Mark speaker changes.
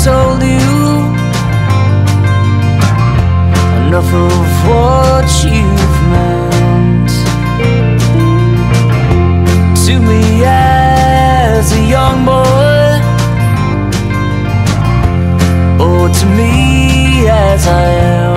Speaker 1: Told you enough of what you've meant to me as a young boy, or to me as I am.